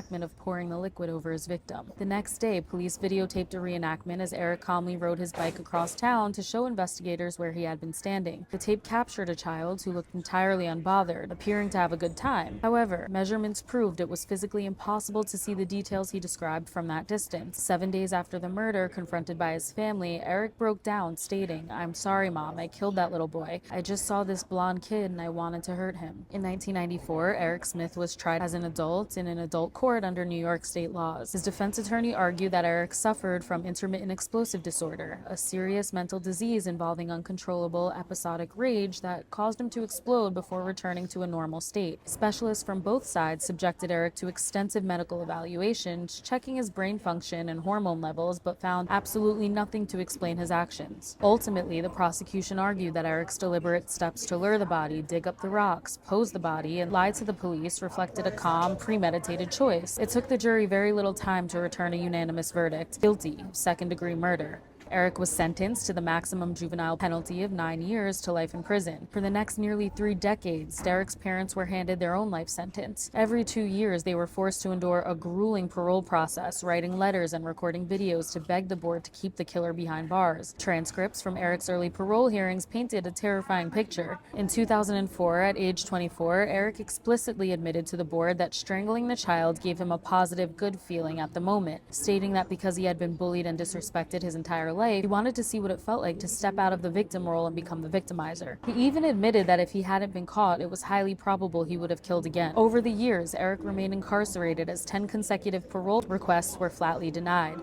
reenactment of pouring the liquid over his victim. The next day, police videotaped a reenactment as Eric calmly rode his bike across town to show investigators where he had been standing. The tape captured a child who looked entirely unbothered, appearing to have a good time. However, measurements proved it was physically impossible to see the details he described from that distance. 7 days after the murder, confronted by his family, Eric broke down, stating, "I'm sorry, Mom, I killed that little boy. I just saw this blonde kid and I wanted to hurt him." In 1994, Eric Smith was tried as an adult in an adult court under New York state laws. His defense attorney argued that Eric suffered from intermittent explosive disorder, a serious mental disease involving uncontrollable episodic rage that caused him to explode before returning to a normal state. Specialists from both sides subjected Eric to extensive medical evaluations, checking his brain function and hormone levels, but found absolutely nothing to explain his actions. Ultimately, the prosecution argued that Eric's deliberate steps to lure the body, dig up the rocks, pose the body, and lie to the police reflected a calm, premeditated choice. It took the jury very little time to return a unanimous verdict: guilty of second-degree murder. Eric was sentenced to the maximum juvenile penalty of 9 years to life in prison. For the next nearly 3 decades, Derek's parents were handed their own life sentence. Every 2 years, they were forced to endure a grueling parole process, writing letters and recording videos to beg the board to keep the killer behind bars. Transcripts from Eric's early parole hearings painted a terrifying picture. In 2004, at age 24, Eric explicitly admitted to the board that strangling the child gave him a positive, good feeling at the moment, stating that because he had been bullied and disrespected his entire life, he wanted to see what it felt like to step out of the victim role and become the victimizer. He even admitted that if he hadn't been caught, it was highly probable he would have killed again. Over the years, Eric remained incarcerated as 10 consecutive parole requests were flatly denied.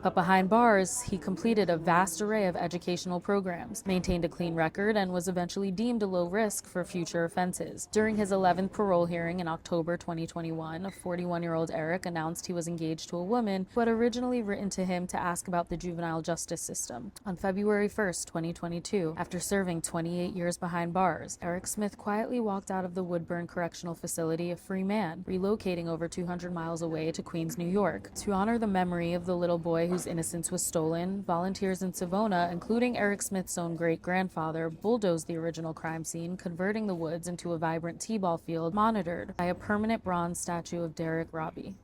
But behind bars, he completed a vast array of educational programs, maintained a clean record, and was eventually deemed a low risk for future offenses. During his 11th parole hearing in October 2021, a 41-year-old Eric announced he was engaged to a woman who had originally written to him to ask about the juvenile justice system. On February 1st, 2022, after serving 28 years behind bars, Eric Smith quietly walked out of the Woodburn Correctional Facility a free man, relocating over 200 miles away to Queens, New York. To honor the memory of the little boy whose innocence was stolen, volunteers in Savona, including Eric Smith's own great-grandfather, bulldozed the original crime scene, converting the woods into a vibrant t-ball field monitored by a permanent bronze statue of Derek Roby.